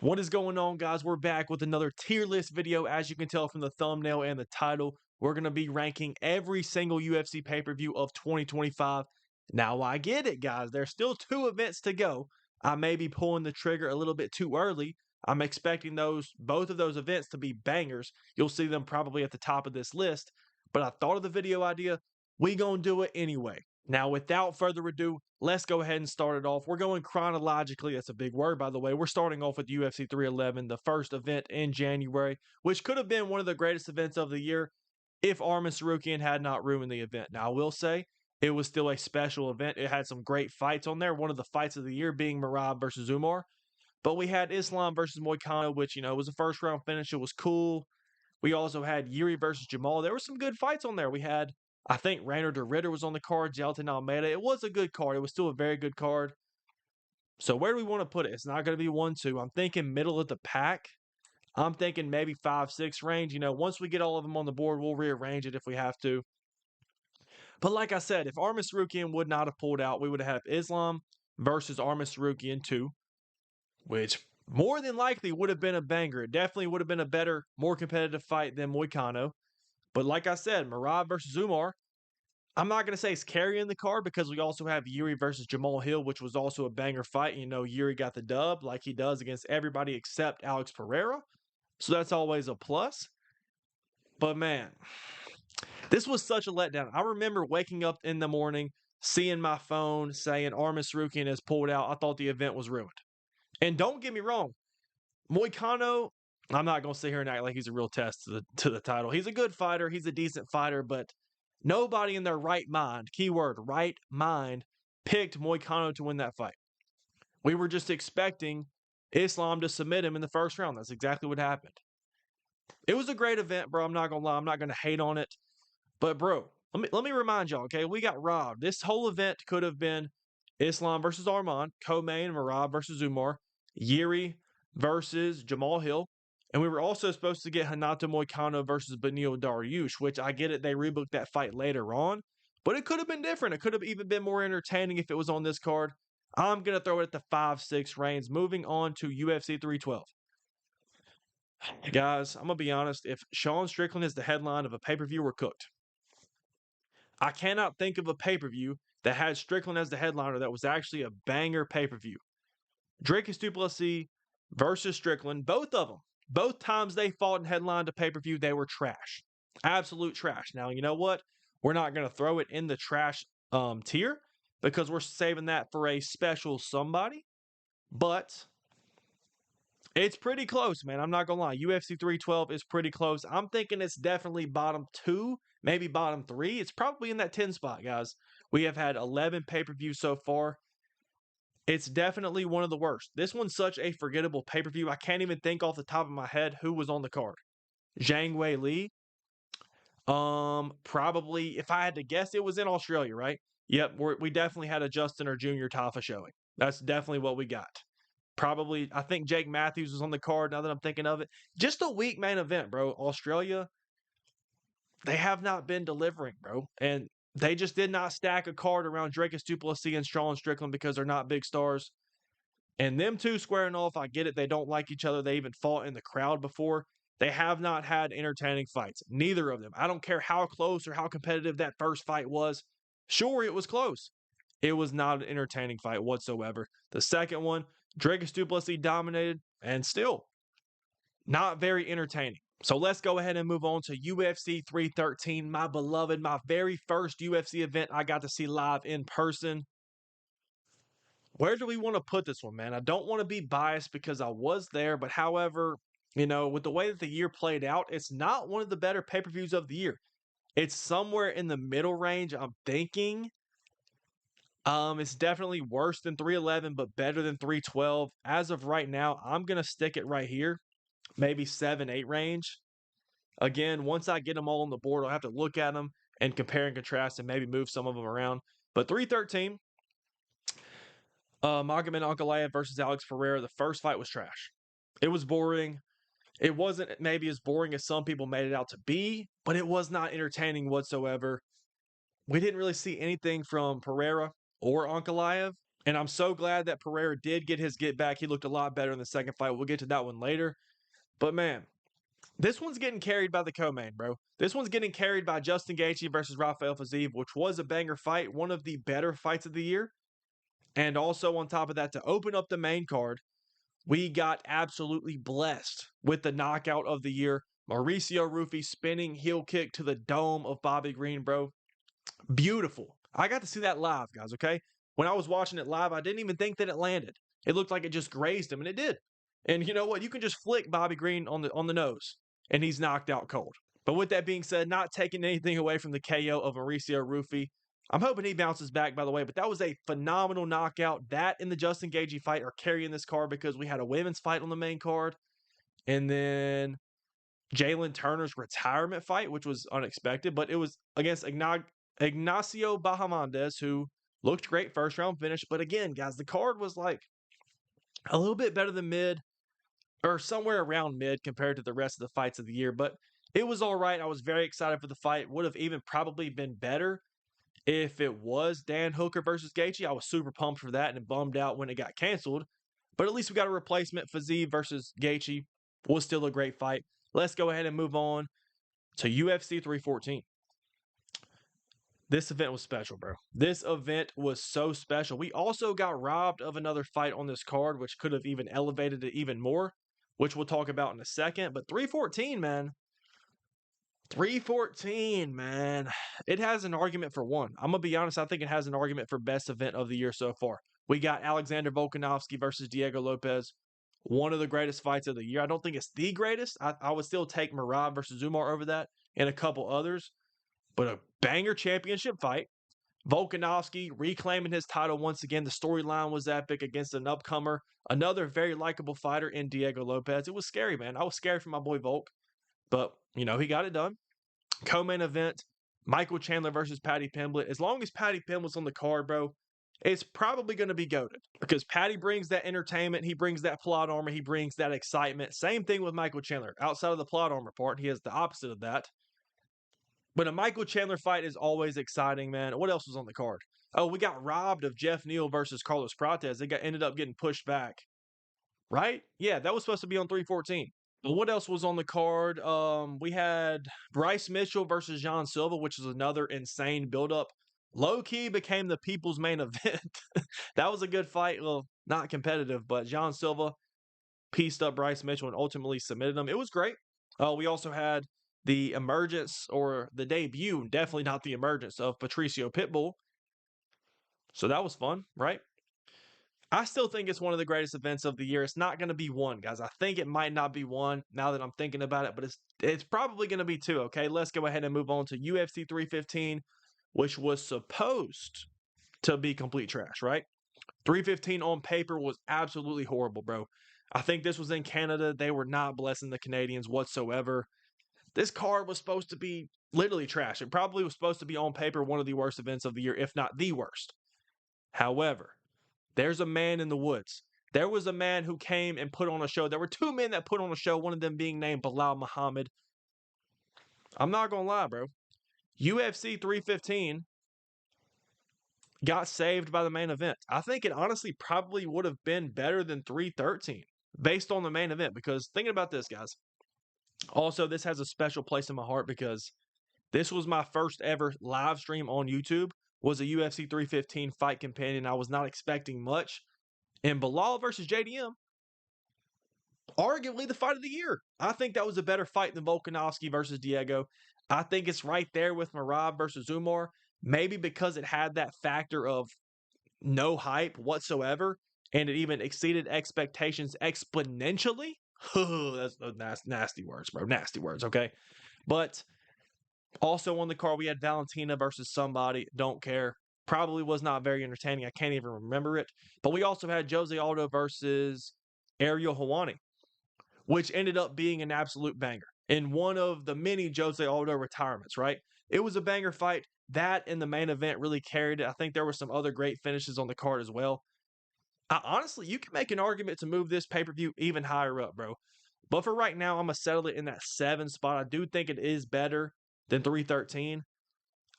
What is going on, guys? We're back with another tier list video. As you can tell from the thumbnail and the title, we're going to be ranking every single UFC pay-per-view of 2025. Now, I get it, guys. There's still 2 events to go. I may be pulling the trigger a little bit too early. I'm expecting both of those events to be bangers. You'll see them probably at the top of this list. But I thought of the video idea. We gonna do it anyway. Now, without further ado, let's go ahead and start it off. We're going chronologically. That's a big word, by the way. We're starting off with UFC 311, the first event in January, which could have been one of the greatest events of the year if Arman Tsarukyan had not ruined the event. Now, I will say it was still a special event. It had some great fights on there. One of the fights of the year being Merab versus Umar. But we had Islam versus Moicano, which, was a first round finish. It was cool. We also had Yuri versus Jamal. There were some good fights on there. We had, I think, Rainer de Ritter was on the card, Gelton Almeida. It was a good card. It was still a very good card. So where do we want to put it? It's not going to be 1-2. I'm thinking middle of the pack. I'm thinking maybe 5-6 range. Once we get all of them on the board, we'll rearrange it if we have to. But like I said, if Arman Tsarukyan would not have pulled out, we would have Islam versus Arman Tsarukyan 2, which more than likely would have been a banger. It definitely would have been a better, more competitive fight than Moicano. But like I said, Merab versus Umar, I'm not going to say it's carrying the card because we also have Yuri versus Jamal Hill, which was also a banger fight. Yuri got the dub like he does against everybody except Alex Pereira. So that's always a plus. But man, this was such a letdown. I remember waking up in the morning, seeing my phone saying Arman Tsarukyan has pulled out. I thought the event was ruined. And don't get me wrong, Moicano, I'm not going to sit here and act like he's a real test to the title. He's a good fighter. He's a decent fighter, but nobody in their right mind, keyword right mind, picked Moicano to win that fight. We were just expecting Islam to submit him in the first round. That's exactly what happened. It was a great event, bro. I'm not going to lie. I'm not going to hate on it. But, bro, let me remind y'all, okay? We got robbed. This whole event could have been Islam versus Arman, co-main, Merab versus Umar, Yuri versus Jamal Hill. And we were also supposed to get Renato Moicano versus Beneil Dariush, which I get it. They rebooked that fight later on. But it could have been different. It could have even been more entertaining if it was on this card. I'm going to throw it at the 5-6 range. Moving on to UFC 312. Guys, I'm going to be honest. If Sean Strickland is the headline of a pay-per-view, we're cooked. I cannot think of a pay-per-view that had Strickland as the headliner that was actually a banger pay-per-view. Dricus du Plessis versus Strickland, both of them. Both times they fought and headlined a pay-per-view, they were trash. Absolute trash. Now, you know what? We're not going to throw it in the trash tier because we're saving that for a special somebody. But it's pretty close, man. I'm not going to lie. UFC 312 is pretty close. I'm thinking it's definitely bottom 2, maybe bottom 3. It's probably in that 10 spot, guys. We have had 11 pay-per-views so far. It's definitely one of the worst. This one's such a forgettable pay-per-view. I can't even think off the top of my head who was on the card. Zhang Wei Li. Probably, if I had to guess, it was in Australia, right? Yep, we definitely had a Justin or Junior Tafa showing. That's definitely what we got. Probably, I think Jake Matthews was on the card now that I'm thinking of it. Just a weak main event, bro. Australia, they have not been delivering, bro. And they just did not stack a card around Dricus du Plessis and Sean Strickland because they're not big stars. And them two squaring off, I get it. They don't like each other. They even fought in the crowd before. They have not had entertaining fights. Neither of them. I don't care how close or how competitive that first fight was. Sure, it was close. It was not an entertaining fight whatsoever. The second one, Dricus du Plessis dominated and still not very entertaining. So let's go ahead and move on to UFC 313, my beloved, my very first UFC event I got to see live in person. Where do we want to put this one, man? I don't want to be biased because I was there, but however, with the way that the year played out, it's not one of the better pay-per-views of the year. It's somewhere in the middle range, I'm thinking. It's definitely worse than 311, but better than 312. As of right now, I'm going to stick it right here, maybe 7-8 range. Again, once I get them all on the board, I'll have to look at them and compare and contrast and maybe move some of them around. But 313, Magomed Ankalaev versus Alex Pereira, the first fight was trash. It was boring. It wasn't maybe as boring as some people made it out to be, but it was not entertaining whatsoever. We didn't really see anything from Pereira or Ankalaev. And I'm so glad that Pereira did get his get back. He looked a lot better in the second fight. We'll get to that one later. But man, this one's getting carried by the co-main, bro. This one's getting carried by Justin Gaethje versus Rafael Fiziev, which was a banger fight, one of the better fights of the year. And also on top of that, to open up the main card, we got absolutely blessed with the knockout of the year. Mauricio Rufy spinning heel kick to the dome of Bobby Green, bro. Beautiful. I got to see that live, guys, okay? When I was watching it live, I didn't even think that it landed. It looked like it just grazed him, and it did. And you know what? You can just flick Bobby Green on the nose, and he's knocked out cold. But with that being said, not taking anything away from the KO of Mauricio Rufy. I'm hoping he bounces back, by the way, but that was a phenomenal knockout. That and the Justin Gaethje fight are carrying this card because we had a women's fight on the main card. And then Jalen Turner's retirement fight, which was unexpected, but it was against Ignacio Bahamondes, who looked great first round finish. But again, guys, the card was like a little bit better than mid or somewhere around mid compared to the rest of the fights of the year. But it was all right. I was very excited for the fight. Would have even probably been better if it was Dan Hooker versus Gaethje. I was super pumped for that and bummed out when it got canceled. But at least we got a replacement. Fiziev versus Gaethje was still a great fight. Let's go ahead and move on to UFC 314. This event was special, bro. This event was so special. We also got robbed of another fight on this card, which could have even elevated it even more, which we'll talk about in a second. But 314, man. 314, man. It has an argument for one. I'm going to be honest. I think it has an argument for best event of the year so far. We got Alexander Volkanovski versus Diego Lopez. One of the greatest fights of the year. I don't think it's the greatest. I would still take Merab versus Umar over that and a couple others. But a banger championship fight. Volkanovski reclaiming his title once again. The storyline was epic against an upcomer. Another very likable fighter in Diego Lopez. It was scary, man. I was scared for my boy Volk. But, you know, he got it done. Co-main event, Michael Chandler versus Paddy Pimblett. As long as Paddy Pimblett's on the card, bro, it's probably going to be goated. Because Paddy brings that entertainment. He brings that plot armor. He brings that excitement. Same thing with Michael Chandler. Outside of the plot armor part, he has the opposite of that. But a Michael Chandler fight is always exciting, man. What else was on the card? Oh, we got robbed of Jeff Neal versus Carlos Prates. They ended up getting pushed back. Right? Yeah, that was supposed to be on 314. But what else was on the card? We had Bryce Mitchell versus John Silva, which is another insane buildup. Low-key became the people's main event. That was a good fight. Well, not competitive, but John Silva pieced up Bryce Mitchell and ultimately submitted him. It was great. We also had the emergence or the debut, definitely not the emergence, of Patricio Pitbull. So that was fun, right? I still think it's one of the greatest events of the year. It's not going to be one, guys. I think it might not be one now that I'm thinking about it, but it's probably going to be two, okay? Let's go ahead and move on to UFC 315, which was supposed to be complete trash, right? 315 on paper was absolutely horrible, bro. I think this was in Canada. They were not blessing the Canadians whatsoever. This card was supposed to be literally trash. It probably was supposed to be on paper one of the worst events of the year, if not the worst. However, there's a man in the woods. There was a man who came and put on a show. There were two men that put on a show, one of them being named Bilal Muhammad. I'm not going to lie, bro. UFC 315 got saved by the main event. I think it honestly probably would have been better than 313 based on the main event because thinking about this, guys. Also, this has a special place in my heart because this was my first ever live stream on YouTube, was a UFC 315 fight companion. I was not expecting much. And Bilal versus JDM, arguably the fight of the year. I think that was a better fight than Volkanovski versus Diego. I think it's right there with Merab versus Umar, maybe because it had that factor of no hype whatsoever, and it even exceeded expectations exponentially. That's nasty words, bro. Nasty words, okay? But also on the card, we had Valentina versus somebody. Don't care. Probably was not very entertaining. I can't even remember it. But we also had Jose Aldo versus Ariel Helwani, which ended up being an absolute banger in one of the many Jose Aldo retirements, right? It was a banger fight. That and the main event really carried it. I think there were some other great finishes on the card as well. Honestly, you can make an argument to move this pay-per-view even higher up, bro. But for right now, I'm going to settle it in that 7 spot. I do think it is better than 313.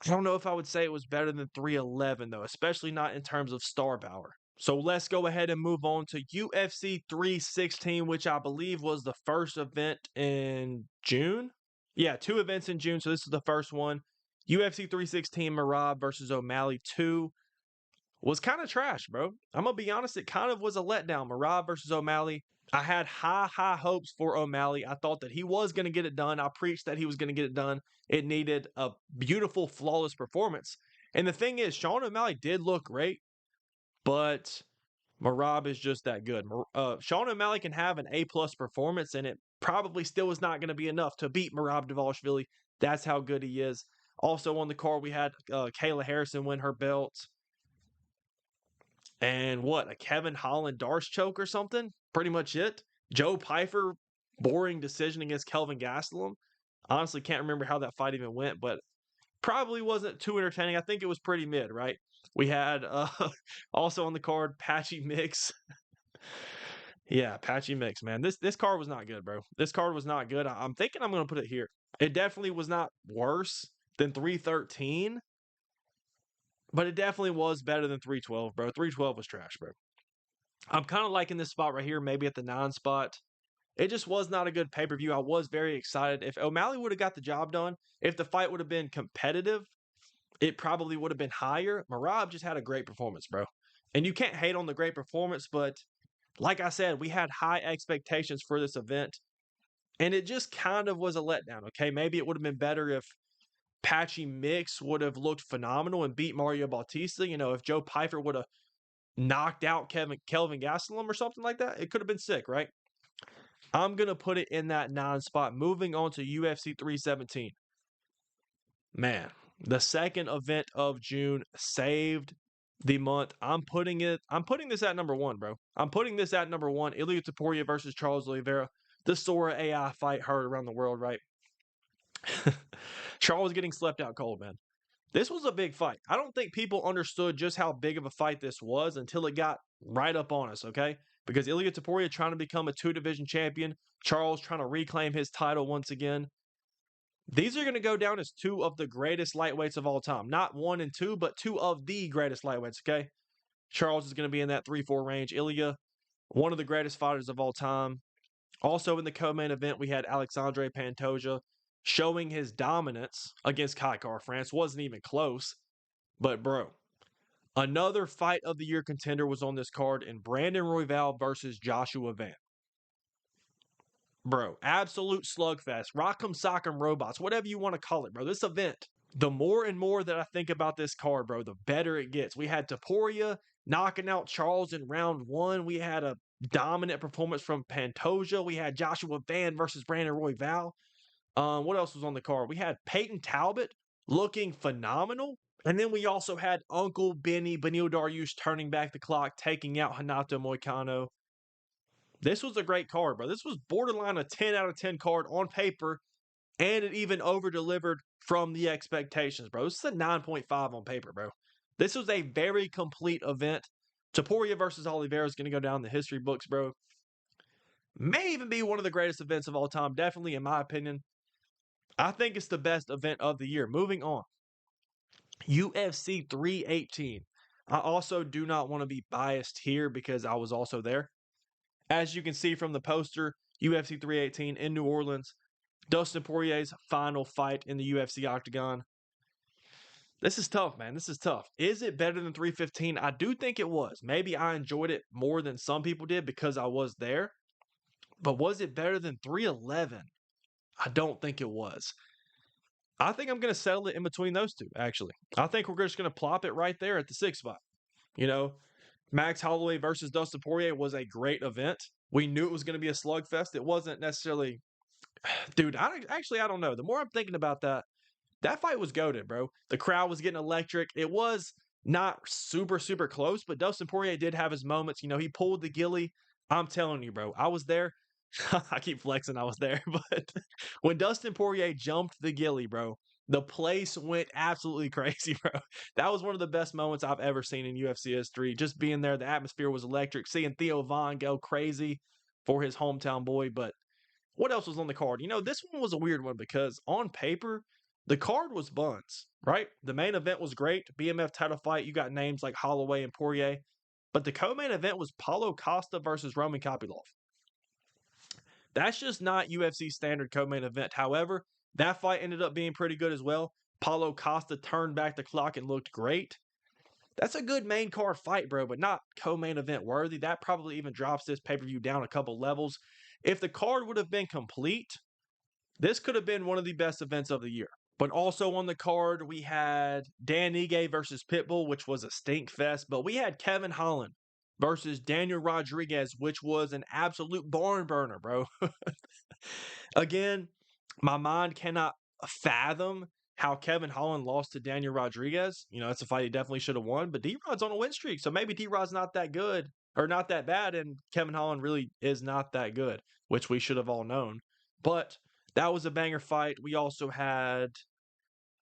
I don't know if I would say it was better than 311, though, especially not in terms of star power. So let's go ahead and move on to UFC 316, which I believe was the first event in June. Yeah, 2 events in June. So this is the first one. UFC 316 Merab versus O'Malley 2 was kind of trash, bro. I'm going to be honest. It kind of was a letdown. Merab versus O'Malley. I had high hopes for O'Malley. I thought that he was going to get it done. I preached that he was going to get it done. It needed a beautiful, flawless performance. And the thing is, Sean O'Malley did look great, but Merab is just that good. Sean O'Malley can have an A-plus performance, and it probably still is not going to be enough to beat Merab Dvalishvili. That's how good he is. Also on the card, we had Kayla Harrison win her belt. And what, a Kevin Holland Darce choke or something? Pretty much it. Joe Pyfer, boring decision against Kelvin Gastelum. Honestly, can't remember how that fight even went, but probably wasn't too entertaining. I think it was pretty mid, right? We had also on the card, Patchy Mix. Yeah, Patchy Mix, man. This card was not good, bro. This card was not good. I'm thinking I'm going to put it here. It definitely was not worse than 313, but it definitely was better than 312, bro. 312 was trash, bro. I'm kind of liking this spot right here, maybe at the 9 spot. It just was not a good pay-per-view. I was very excited. If O'Malley would have got the job done, if the fight would have been competitive, it probably would have been higher. Merab just had a great performance, bro. And you can't hate on the great performance, but like I said, we had high expectations for this event, and it just kind of was a letdown, okay? Maybe it would have been better if Patchy Mix would have looked phenomenal and beat Mario Bautista. You know, if Joe Pyfer would have knocked out Kelvin Gastelum or something like that, it could have been sick, right? I'm going to put it in that 9 spot. Moving on to UFC 317. Man, the second event of June saved the month. I'm putting this at number 1, bro. I'm putting this at number 1. Ilia Topuria versus Charles Oliveira. The Sora AI fight heard around the world, right? Charles getting slept out cold, man. This was a big fight. I don't think people understood just how big of a fight this was until it got right up on us, okay? Because Ilia Topuria trying to become a 2-division champion, Charles trying to reclaim his title once again. These are going to go down as 2 of the greatest lightweights of all time. Not 1 and 2, but 2 of the greatest lightweights, okay? Charles is going to be in that 3-4 range. Ilia, one of the greatest fighters of all time. Also in the co-main event, we had Alexandre Pantoja showing his dominance against Kai France. Wasn't even close. But, bro, another fight of the year contender was on this card in Brandon Royval versus Joshua Van. Bro, absolute slugfest. Rock'em Sock'em Robots, whatever you want to call it, bro. This event, the more and more that I think about this card, bro, the better it gets. We had Topuria knocking out Charles in round 1. We had a dominant performance from Pantoja. We had Joshua Van versus Brandon Royval. What else was on the card? We had Peyton Talbot looking phenomenal. And then we also had Uncle Benny, Benil Dariush turning back the clock, taking out Hanato Moicano. This was a great card, bro. This was borderline a 10 out of 10 card on paper, and it even over-delivered from the expectations, bro. This is a 9.5 on paper, bro. This was a very complete event. Topuria versus Oliveira is going to go down in the history books, bro. May even be one of the greatest events of all time, definitely in my opinion. I think it's the best event of the year. Moving on. UFC 318. I also do not want to be biased here because I was also there. As you can see from the poster, UFC 318 in New Orleans, Dustin Poirier's final fight in the UFC octagon. This is tough, man. This is tough. Is it better than 315? I do think it was. Maybe I enjoyed it more than some people did because I was there. But was it better than 311? I don't think it was. I think I'm going to settle it in between those two, actually. I think we're just going to plop it right there at the 6th spot. You know, Max Holloway versus Dustin Poirier was a great event. We knew it was going to be a slugfest. It wasn't necessarily, dude. I don't know. The more I'm thinking about that fight was goated, bro. The crowd was getting electric. It was not super close, but Dustin Poirier did have his moments. You know, he pulled the ghillie. I'm telling you, bro. I was there. I keep flexing. I was there, but when Dustin Poirier jumped the ghillie, bro, the place went absolutely crazy, bro. That was one of the best moments I've ever seen in UFC history. Just being there, the atmosphere was electric. Seeing Theo Von go crazy for his hometown boy. But what else was on the card? You know, this one was a weird one because on paper, the card was buns, right? The main event was great. BMF title fight. You got names like Holloway and Poirier. But the co-main event was Paulo Costa versus Roman Kopylov. That's just not UFC standard co-main event. However, that fight ended up being pretty good as well. Paulo Costa turned back the clock and looked great. That's a good main card fight, bro, but not co-main event worthy. That probably even drops this pay-per-view down a couple levels. If the card would have been complete, this could have been one of the best events of the year. But also on the card, we had Dan Ige versus Pitbull, which was a stink fest. But we had Kevin Holland versus Daniel Rodriguez, which was an absolute barn burner, bro. Again, my mind cannot fathom how Kevin Holland lost to Daniel Rodriguez. You know, it's a fight he definitely should have won, but D-Rod's on a win streak. So maybe D-Rod's not that good or not that bad, and Kevin Holland really is not that good, which we should have all known. But that was a banger fight. We also had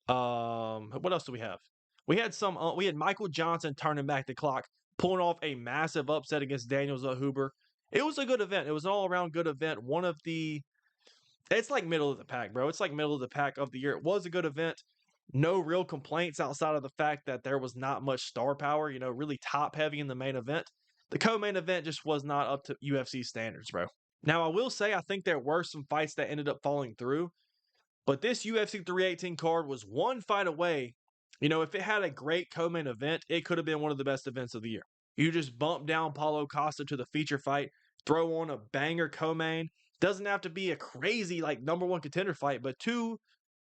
what else do we have? We had Michael Johnson turning back the clock, pulling off a massive upset against Daniel Zahuber. It was a good event. It was an all-around good event. It's like middle of the pack, bro. It's like middle of the pack of the year. It was a good event. No real complaints outside of the fact that there was not much star power, you know, really top heavy in the main event. The co-main event just was not up to UFC standards, bro. Now, I will say I think there were some fights that ended up falling through, but this UFC 318 card was one fight away. You know, if it had a great co-main event, it could have been one of the best events of the year. You just bump down Paulo Costa to the feature fight, throw on a banger co-main. Doesn't have to be a crazy, like, number one contender fight, but two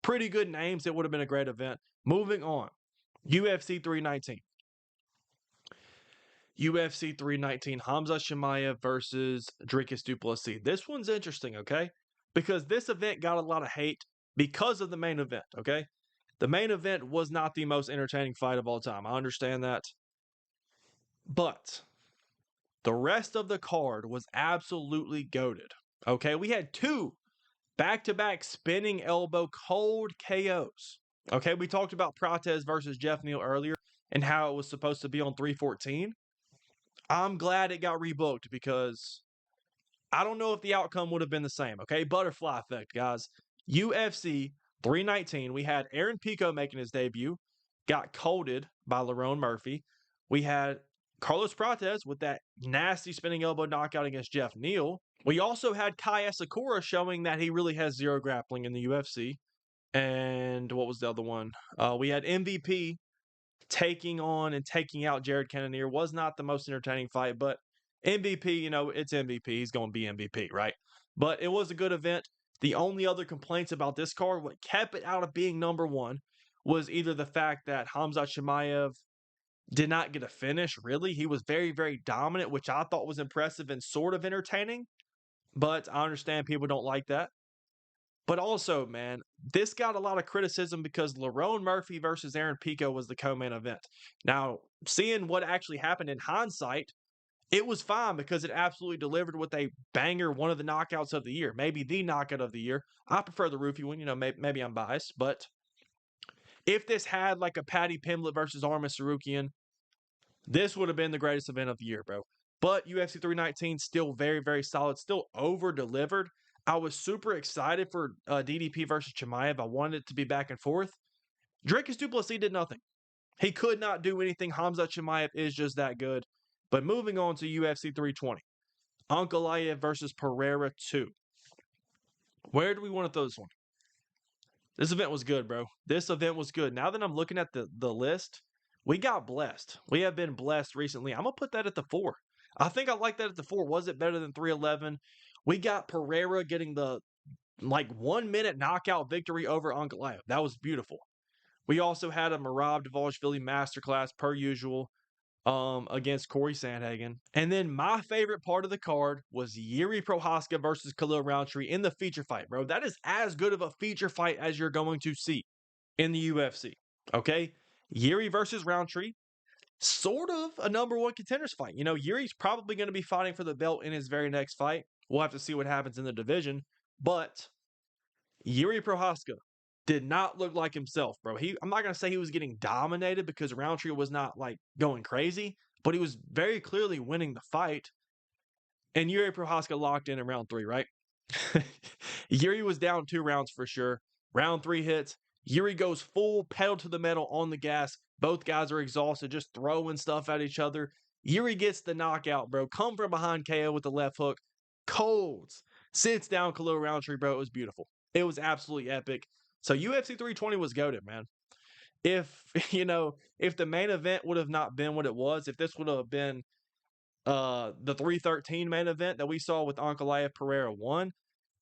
pretty good names. It would have been a great event. Moving on, UFC 319. UFC 319, Hamza Chimaev versus Dricus du Plessis. This one's interesting, okay? Because this event got a lot of hate because of the main event, okay? The main event was not the most entertaining fight of all time. I understand that. But the rest of the card was absolutely goated. Okay, we had two back-to-back spinning elbow cold KOs. Okay, we talked about Prates versus Jeff Neal earlier and how it was supposed to be on 314. I'm glad it got rebooked because I don't know if the outcome would have been the same. Okay, butterfly effect, guys. UFC 319, we had Aaron Pico making his debut, got colded by Lerone Murphy. We had Carlos Prates with that nasty spinning elbow knockout against Jeff Neal. We also had Kai Sakura showing that he really has zero grappling in the UFC. And what was the other one? We had MVP taking on and taking out Jared Cannonier. Was not the most entertaining fight, but MVP, you know, it's MVP. He's going to be MVP, right? But it was a good event. The only other complaints about this card, what kept it out of being number one, was either the fact that Hamza Chimaev did not get a finish, really. He was very, very dominant, which I thought was impressive and sort of entertaining. But I understand people don't like that. But also, man, this got a lot of criticism because Lerone Murphy versus Aaron Pico was the co-main event. Now, seeing what actually happened in hindsight, it was fine because it absolutely delivered with a banger, one of the knockouts of the year, maybe the knockout of the year. I prefer the Roofie one, you know, maybe I'm biased, but if this had like a Paddy Pimblett versus Arman Sarukian, this would have been the greatest event of the year, bro. But UFC 319 still very, very solid, still over-delivered. I was super excited for DDP versus Chimaev. I wanted it to be back and forth. Dricus du Plessis did nothing. He could not do anything. Hamza Chimaev is just that good. But moving on to UFC 320. Ankalaev versus Pereira 2. Where do we want to throw this one? This event was good, bro. This event was good. Now that I'm looking at the list, we got blessed. We have been blessed recently. I'm going to put that at the 4. I think I like that at the 4. Was it better than 311? We got Pereira getting the 1 minute knockout victory over Ankalaev. That was beautiful. We also had a Merab Dvalishvili masterclass per usual against Corey Sandhagen. And then my favorite part of the card was Yuri Prochazka versus Khalil Rountree in the feature fight, bro. That is as good of a feature fight as you're going to see in the UFC. Okay? Yuri versus Rountree. Sort of a number one contenders fight. You know, Yuri's probably going to be fighting for the belt in his very next fight. We'll have to see what happens in the division. But Yuri Prochazka did not look like himself, bro. I'm not going to say he was getting dominated because Rountree was not going crazy, but he was very clearly winning the fight. And Yuri Prochazka locked in round 3, right? Yuri was down 2 rounds for sure. Round 3 hits. Yuri goes full pedal to the metal on the gas. Both guys are exhausted, just throwing stuff at each other. Yuri gets the knockout, bro. Come from behind KO with the left hook. Colds. Sits down Khalil Roundtree, bro. It was beautiful. It was absolutely epic. So UFC 320 was goated, man. If, if the main event would have not been what it was, if this would have been the 313 main event that we saw with Ankalaev Pereira 1,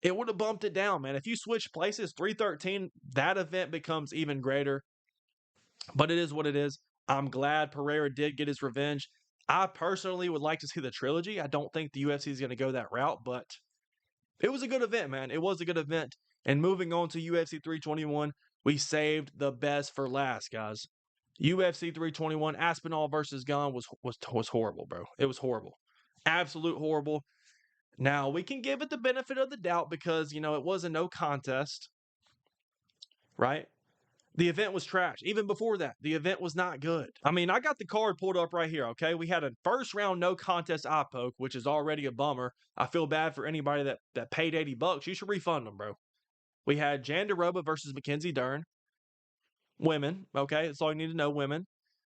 it would have bumped it down, man. If you switch places, 313, that event becomes even greater. But it is what it is. I'm glad Pereira did get his revenge. I personally would like to see the trilogy. I don't think the UFC is going to go that route, but it was a good event, man. It was a good event. And moving on to UFC 321, we saved the best for last, guys. UFC 321, Aspinall versus Gane was horrible, bro. It was horrible. Absolute horrible. Now, we can give it the benefit of the doubt because, it was a no contest, right? The event was trash. Even before that, the event was not good. I mean, I got the card pulled up right here, okay? We had a first round no contest eye poke, which is already a bummer. I feel bad for anybody that paid $80. You should refund them, bro. We had Jandiroba versus Mackenzie Dern. Women, okay? That's all you need to know, women.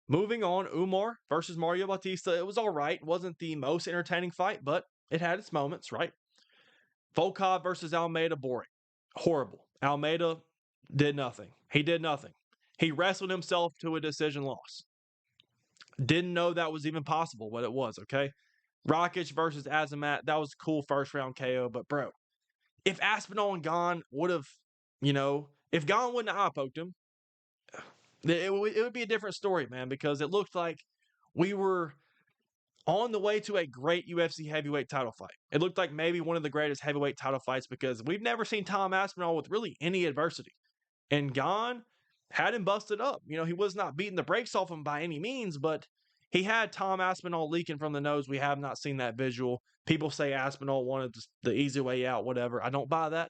Moving on, Umar versus Mario Bautista. It was all right. It wasn't the most entertaining fight, but it had its moments, right? Volkov versus Almeida, boring. Horrible. Almeida did nothing. He did nothing. He wrestled himself to a decision loss. Didn't know that was even possible, but it was, okay? Rakic versus Azamat, that was a cool first round KO, but bro, if Aspinall and Gane would have, if Gane wouldn't have eye poked him, it would be a different story, man, because it looked like we were on the way to a great UFC heavyweight title fight. It looked like maybe one of the greatest heavyweight title fights because we've never seen Tom Aspinall with really any adversity. And Gane had him busted up. He was not beating the brakes off him by any means, but he had Tom Aspinall leaking from the nose. We have not seen that visual. People say Aspinall wanted the easy way out, whatever. I don't buy that.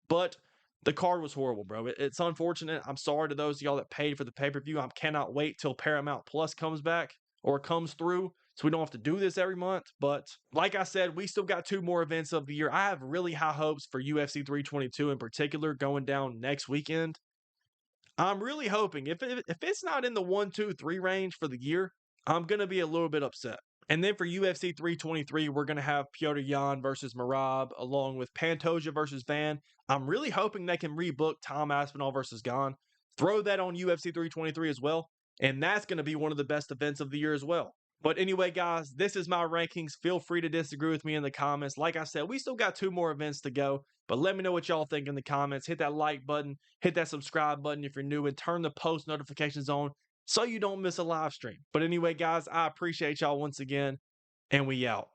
But the card was horrible, bro. It's unfortunate. I'm sorry to those of y'all that paid for the pay-per-view. I cannot wait till Paramount Plus comes back or comes through so we don't have to do this every month. But like I said, we still got 2 more events of the year. I have really high hopes for UFC 322 in particular going down next weekend. I'm really hoping if it's not in the 1, 2, 3 range for the year, I'm going to be a little bit upset. And then for UFC 323, we're going to have Piotr Yan versus Merab, along with Pantoja versus Van. I'm really hoping they can rebook Tom Aspinall versus Gane. Throw that on UFC 323 as well. And that's going to be one of the best events of the year as well. But anyway, guys, this is my rankings. Feel free to disagree with me in the comments. Like I said, we still got 2 more events to go. But let me know what y'all think in the comments. Hit that like button. Hit that subscribe button if you're new. And turn the post notifications on so you don't miss a live stream. But anyway, guys, I appreciate y'all once again. And we out.